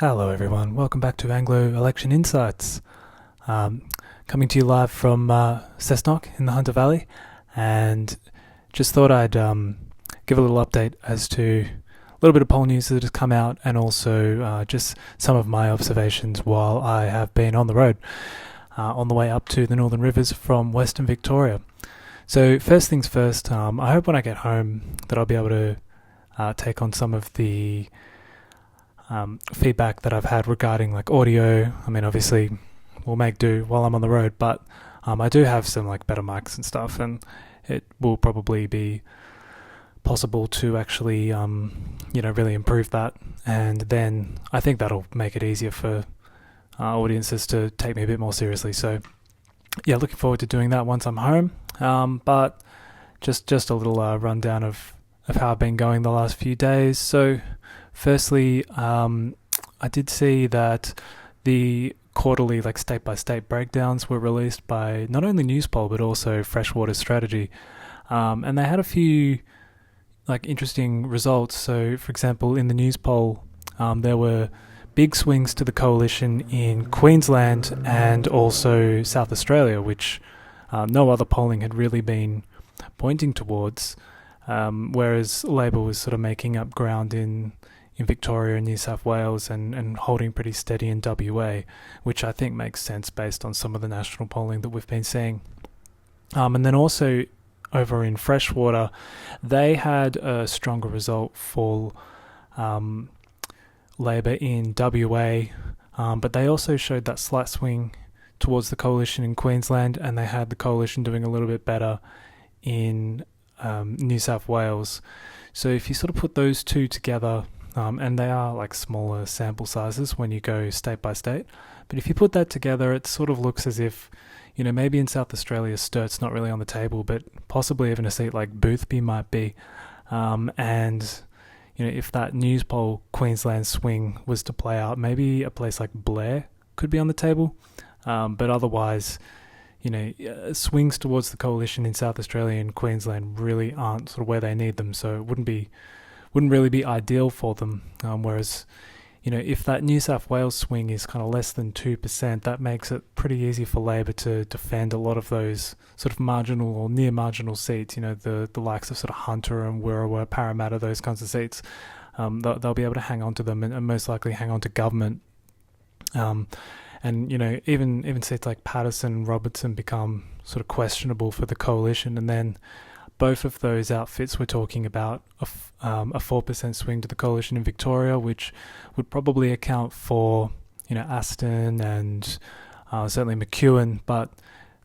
Hello, everyone. Welcome back to Anglo Election Insights. Um, Coming to you live from Cessnock in the Hunter Valley, and just thought I'd give a little update as to a little bit of poll news that has come out, and also just some of my observations while I have been on the road on the way up to the Northern Rivers from Western Victoria. So first things first, I hope when I get home that I'll be able to take on some of the feedback that I've had regarding like audio. I mean, obviously, we'll make do while I'm on the road, but I do have some like better mics and stuff, and it will probably be possible to actually, really improve that. And then I think that'll make it easier for audiences to take me a bit more seriously. So, yeah, looking forward to doing that once I'm home. But just a little rundown of how I've been going the last few days. So, firstly, I did see that the quarterly, like state-by-state breakdowns were released by not only Newspoll but also Freshwater Strategy, and they had a few like interesting results. So, for example, in the Newspoll, there were big swings to the coalition in Queensland and also South Australia, which no other polling had really been pointing towards. Whereas Labor was sort of making up ground in Victoria and New South Wales and holding pretty steady in WA, which I think makes sense based on some of the national polling that we've been seeing. And then also over in Freshwater, they had a stronger result for Labor in WA, but they also showed that slight swing towards the coalition in Queensland, and they had the coalition doing a little bit better in New South Wales. So if you sort of put those two together, and they are like smaller sample sizes when you go state by state, but if you put that together, it sort of looks as if, maybe in South Australia Sturt's not really on the table, but possibly even a seat like Boothby might be. And if that Newspoll Queensland swing was to play out, maybe a place like Blair could be on the table. But otherwise, swings towards the coalition in South Australia and Queensland really aren't sort of where they need them, so it wouldn't really be ideal for them. Whereas, if that New South Wales swing is kind of less than 2%, that makes it pretty easy for Labor to defend a lot of those sort of marginal or near marginal seats, the likes of sort of Hunter and Wirrawar, Parramatta, those kinds of seats. They'll be able to hang on to them and most likely hang on to government. And even seats like Patterson and Robertson become sort of questionable for the coalition, and then both of those outfits were talking about a 4% swing to the coalition in Victoria, which would probably account for Aston and certainly McEwen, but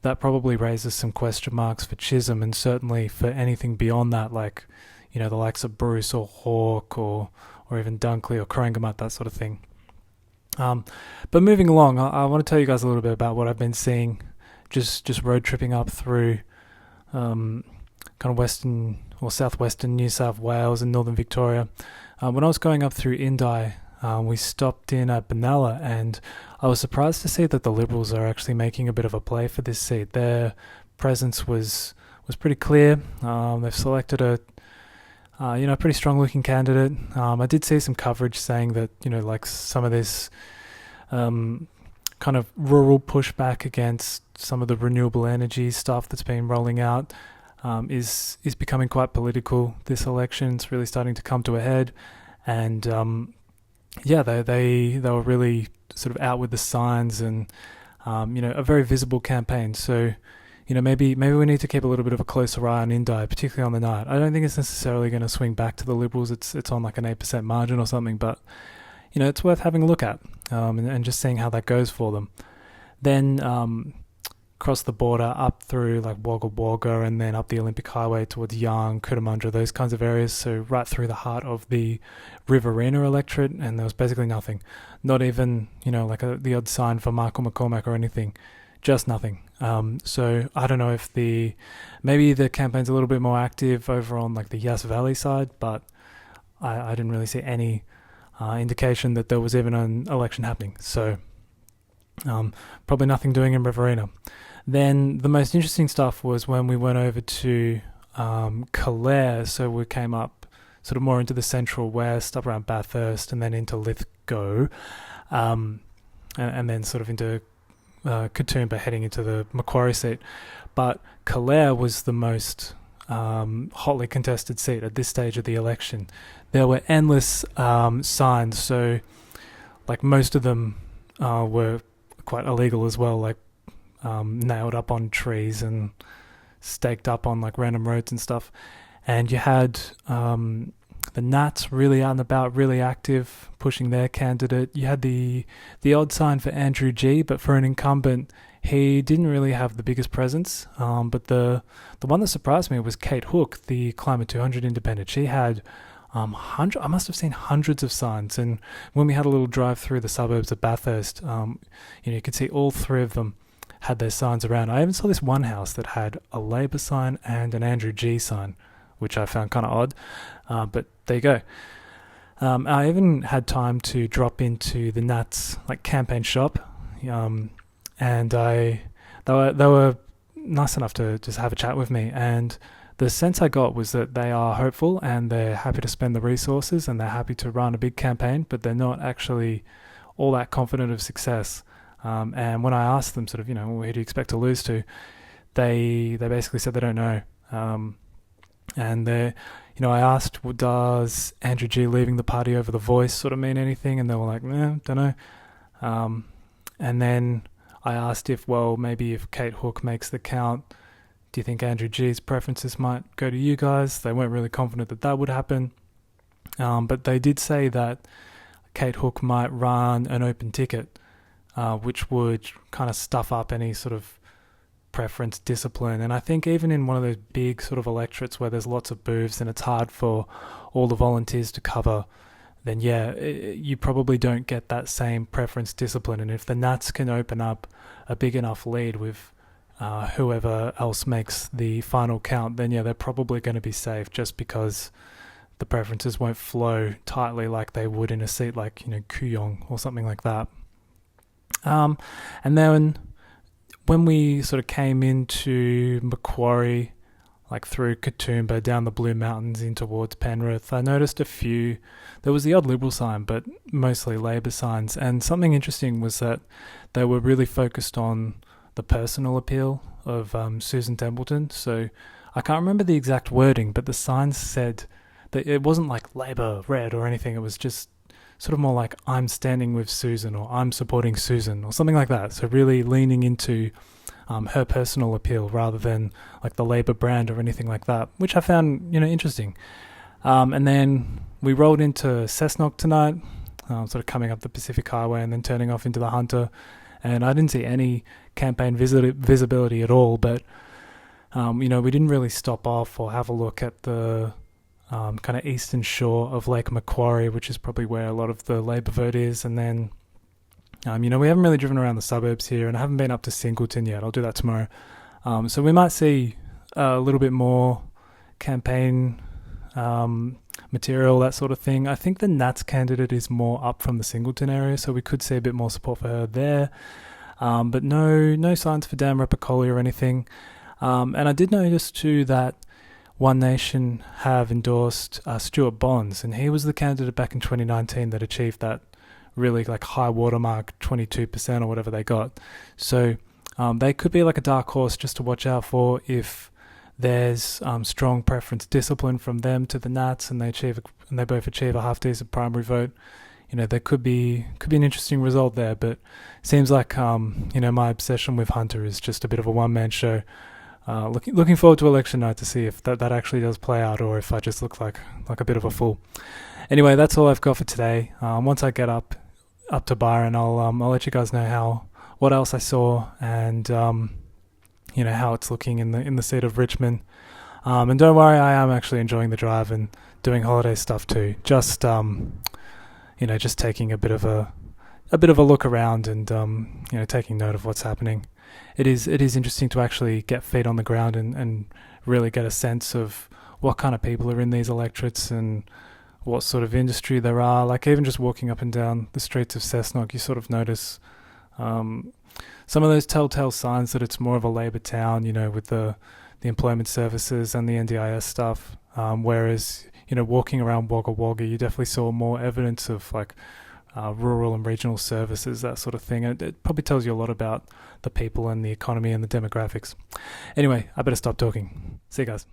that probably raises some question marks for Chisholm, and certainly for anything beyond that, like the likes of Bruce or Hawke or even Dunkley or Corangamite, that sort of thing. But moving along, I want to tell you guys a little bit about what I've been seeing just road tripping up through kind of western or southwestern New South Wales and northern Victoria. When I was going up through Indi, we stopped in at Benalla, and I was surprised to see that the Liberals are actually making a bit of a play for this seat. Their presence was pretty clear. They've selected a pretty strong looking candidate. I did see some coverage saying that, like some of this kind of rural pushback against some of the renewable energy stuff that's been rolling out is becoming quite political this election. It's really starting to come to a head. And they were really sort of out with the signs and, a very visible campaign. So, maybe we need to keep a little bit of a closer eye on Indi, particularly on the night. I don't think it's necessarily going to swing back to the Liberals. It's on like an 8% margin or something, but it's worth having a look at and just seeing how that goes for them. Then across the border, up through like Wagga Wagga, and then up the Olympic Highway towards Yarng, Cootamundra, those kinds of areas. So right through the heart of the Riverina electorate, and there was basically nothing. Not even like the odd sign for Michael McCormack or anything. Just nothing. So I don't know if maybe the campaign's a little bit more active over on like the Yass Valley side, but I didn't really see any indication that there was even an election happening. So probably nothing doing in Riverina. Then the most interesting stuff was when we went over to Calare. So we came up sort of more into the central west, up around Bathurst, and then into Lithgow, and then sort of into Katoomba, heading into the Macquarie seat. But Calare was the most hotly contested seat at this stage of the election. There were endless signs, so like most of them were quite illegal as well, like nailed up on trees and staked up on like random roads and stuff. And you had the Nats really out and about, really active, pushing their candidate. You had the odd sign for Andrew G, but for an incumbent, he didn't really have the biggest presence. But the one that surprised me was Kate Hook, the Climate 200 independent. She had I must have seen hundreds of signs. And when we had a little drive through the suburbs of Bathurst, you could see all three of them had their signs around. I even saw this one house that had a Labor sign and an Andrew G sign, which I found kind of odd, but there you go. I even had time to drop into the Nats like campaign shop, and they were nice enough to just have a chat with me. And the sense I got was that they are hopeful and they're happy to spend the resources and they're happy to run a big campaign, but they're not actually all that confident of success. And when I asked them, sort of, who do you expect to lose to, they basically said they don't know. And I asked, well, does Andrew G leaving the party over The Voice sort of mean anything? And they were like, don't know. And then I asked maybe if Kate Hook makes the count, do you think Andrew G's preferences might go to you guys? They weren't really confident that would happen. But they did say that Kate Hook might run an open ticket, which would kind of stuff up any sort of preference discipline. And I think even in one of those big sort of electorates where there's lots of booths and it's hard for all the volunteers to cover, then you probably don't get that same preference discipline. And if the Nats can open up a big enough lead with whoever else makes the final count, then they're probably going to be safe, just because the preferences won't flow tightly like they would in a seat like Kooyong or something like that. And then when we sort of came into Macquarie, like through Katoomba, down the Blue Mountains in towards Penrith, I noticed there was the odd Liberal sign, but mostly Labor signs. And something interesting was that they were really focused on the personal appeal of Susan Templeton. So I can't remember the exact wording, but the signs said that it wasn't like Labor red or anything. It was just sort of more like, I'm standing with Susan, or I'm supporting Susan, or something like that. So really leaning into her personal appeal rather than like the Labor brand or anything like that, which I found interesting. And then we rolled into Cessnock tonight, sort of coming up the Pacific Highway and then turning off into the Hunter. And I didn't see any campaign visibility at all, but we didn't really stop off or have a look at the kind of eastern shore of Lake Macquarie, which is probably where a lot of the Labor vote is. And then, we haven't really driven around the suburbs here, and I haven't been up to Singleton yet. I'll do that tomorrow. So we might see a little bit more campaign material, that sort of thing. I think the Nats candidate is more up from the Singleton area, so we could see a bit more support for her there. But no signs for Dan Rapicoli or anything. And I did notice too that One Nation have endorsed Stuart Bonds, and he was the candidate back in 2019 that achieved that really like high watermark 22% or whatever they got. So they could be like a dark horse just to watch out for if there's strong preference discipline from them to the Nats, and they both achieve a half decent primary vote. There could be an interesting result there, but seems like my obsession with Hunter is just a bit of a one-man show. Looking forward to election night to see if that actually does play out, or if I just look like a bit of a fool. Anyway, that's all I've got for today. Once I get up to Byron, I'll let you guys know what else I saw, and how it's looking in the seat of Richmond. And don't worry, I am actually enjoying the drive and doing holiday stuff too. Just just taking a bit of a look around and taking note of what's happening. It is interesting to actually get feet on the ground and really get a sense of what kind of people are in these electorates and what sort of industry there are. Like even just walking up and down the streets of Cessnock, you sort of notice some of those telltale signs that it's more of a Labor town, with the employment services and the NDIS stuff. Whereas, walking around Wagga Wagga, you definitely saw more evidence of like rural and regional services, that sort of thing. And it probably tells you a lot about the people and the economy and the demographics. Anyway, I better stop talking. See you guys.